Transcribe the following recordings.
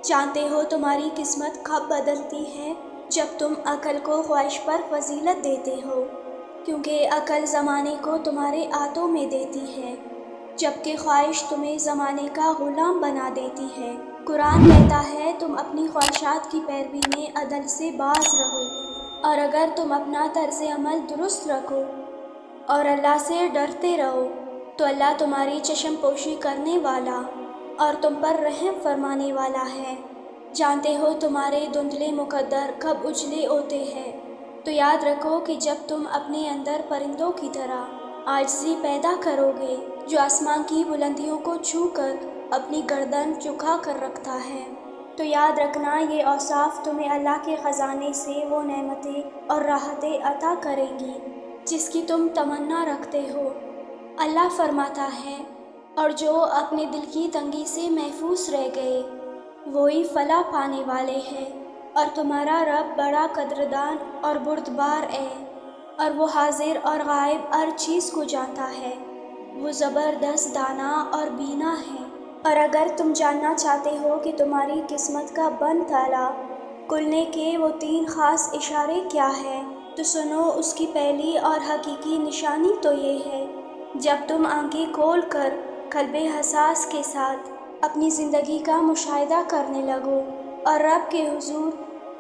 جانتے ہو تمہاری قسمت کب بدلتی ہے؟ جب تم عقل کو خواہش پر فضیلت دیتے ہو، کیونکہ عقل زمانے کو تمہارے ہاتھوں میں دیتی ہے، جبکہ خواہش تمہیں زمانے کا غلام بنا دیتی ہے۔ قرآن کہتا ہے تم اپنی خواہشات کی پیروی میں عدل سے باز رہو، اور اگر تم اپنا طرز عمل درست رکھو اور اللہ سے ڈرتے رہو تو اللہ تمہاری چشم پوشی کرنے والا اور تم پر رحم فرمانے والا ہے۔ جانتے ہو تمہارے دھندلے مقدر کب اجلے ہوتے ہیں، تو یاد رکھو کہ جب تم اپنے اندر پرندوں کی طرح عاجزی پیدا کرو گے جو آسمان کی بلندیوں کو چھو کر اپنی گردن جھکا کر رکھتا ہے، تو یاد رکھنا یہ اوصاف تمہیں اللہ کے خزانے سے وہ نعمتیں اور راحتیں عطا کریں گی جس کی تم تمنا رکھتے ہو۔ اللہ فرماتا ہے، اور جو اپنے دل کی تنگی سے محفوظ رہ گئے وہی فلاح پانے والے ہیں، اور تمہارا رب بڑا قدردان اور بردبار ہے، اور وہ حاضر اور غائب ہر چیز کو جانتا ہے، وہ زبردست دانا اور بینا ہے۔ اور اگر تم جاننا چاہتے ہو کہ تمہاری قسمت کا بند تالا کھلنے کے وہ 3 خاص اشارے کیا ہیں، تو سنو۔ اس کی پہلی اور حقیقی نشانی تو یہ ہے جب تم آنکھیں کھول کر قلب حساس کے ساتھ اپنی زندگی کا مشاہدہ کرنے لگو اور رب کے حضور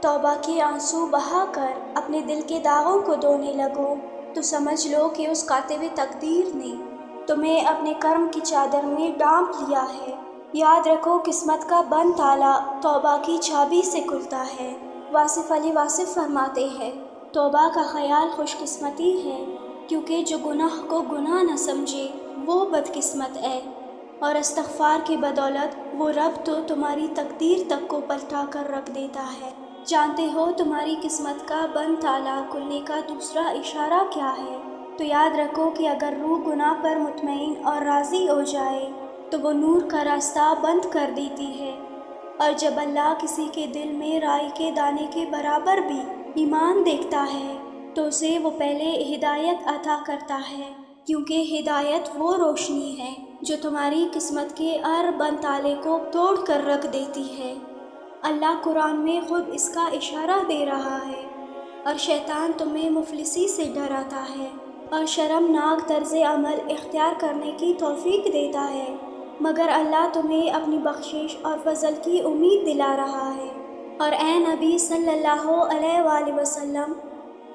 توبہ کے آنسو بہا کر اپنے دل کے داغوں کو دھونے لگو، تو سمجھ لو کہ اس کاتب تقدیر نے تمہیں اپنے کرم کی چادر میں ڈانپ لیا ہے۔ یاد رکھو قسمت کا بند تالا توبہ کی چابی سے کھلتا ہے۔ واصف علی واصف فرماتے ہیں، توبہ کا خیال خوش قسمتی ہے، کیونکہ جو گناہ کو گناہ نہ سمجھے وہ بدقسمت ہے، اور استغفار کی بدولت وہ رب تو تمہاری تقدیر تک کو پلٹا کر رکھ دیتا ہے۔ جانتے ہو تمہاری قسمت کا بند تالا کھلنے کا دوسرا اشارہ کیا ہے؟ تو یاد رکھو کہ اگر روح گناہ پر مطمئن اور راضی ہو جائے تو وہ نور کا راستہ بند کر دیتی ہے، اور جب اللہ کسی کے دل میں رائی کے دانے کے برابر بھی ایمان دیکھتا ہے تو اسے وہ پہلے ہدایت عطا کرتا ہے، کیونکہ ہدایت وہ روشنی ہے جو تمہاری قسمت کے ہر بند تالے کو توڑ کر رکھ دیتی ہے۔ اللہ قرآن میں خود اس کا اشارہ دے رہا ہے، اور شیطان تمہیں مفلسی سے ڈراتا ہے اور شرمناک طرز عمل اختیار کرنے کی توفیق دیتا ہے، مگر اللہ تمہیں اپنی بخشش اور فضل کی امید دلا رہا ہے۔ اور اے نبی صلی اللہ علیہ وآلہ وسلم،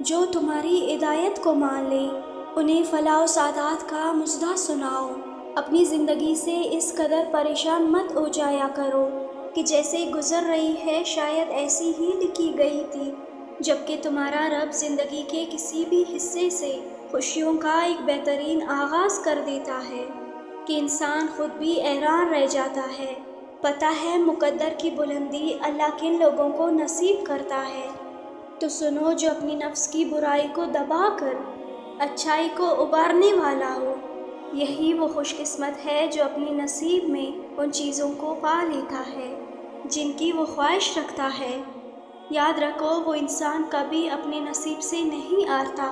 جو تمہاری ہدایت کو مان لے انہیں فلاح و سعادت کا مژدہ سناؤ۔ اپنی زندگی سے اس قدر پریشان مت ہو جایا کرو کہ جیسے گزر رہی ہے شاید ایسی ہی لکھی گئی تھی، جبکہ تمہارا رب زندگی کے کسی بھی حصے سے خوشیوں کا ایک بہترین آغاز کر دیتا ہے کہ انسان خود بھی حیران رہ جاتا ہے۔ پتہ ہے مقدر کی بلندی اللہ کن لوگوں کو نصیب کرتا ہے، تو سنو۔ جو اپنی نفس کی برائی کو دبا کر اچھائی کو ابھارنے والا ہو، یہی وہ خوش قسمت ہے جو اپنی نصیب میں ان چیزوں کو پا لیتا ہے جن کی وہ خواہش رکھتا ہے۔ یاد رکھو وہ انسان کبھی اپنے نصیب سے نہیں ہارتا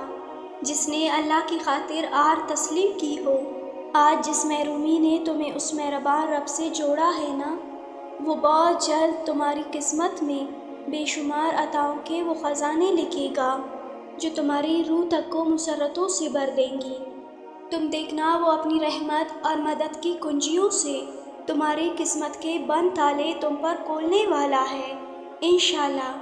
جس نے اللہ کی خاطر ہار تسلیم کی ہو۔ آج جس محرومی نے تمہیں اس مہربان رب سے جوڑا ہے نا، وہ بہت جلد تمہاری قسمت میں بے شمار عطاؤں کے وہ خزانے لکھے گا جو تمہاری روح تک کو مسرتوں سے بھر دیں گی۔ تم دیکھنا وہ اپنی رحمت اور مدد کی کنجیوں سے تمہاری قسمت کے بند تالے تم پر کھولنے والا ہے، انشاءاللہ۔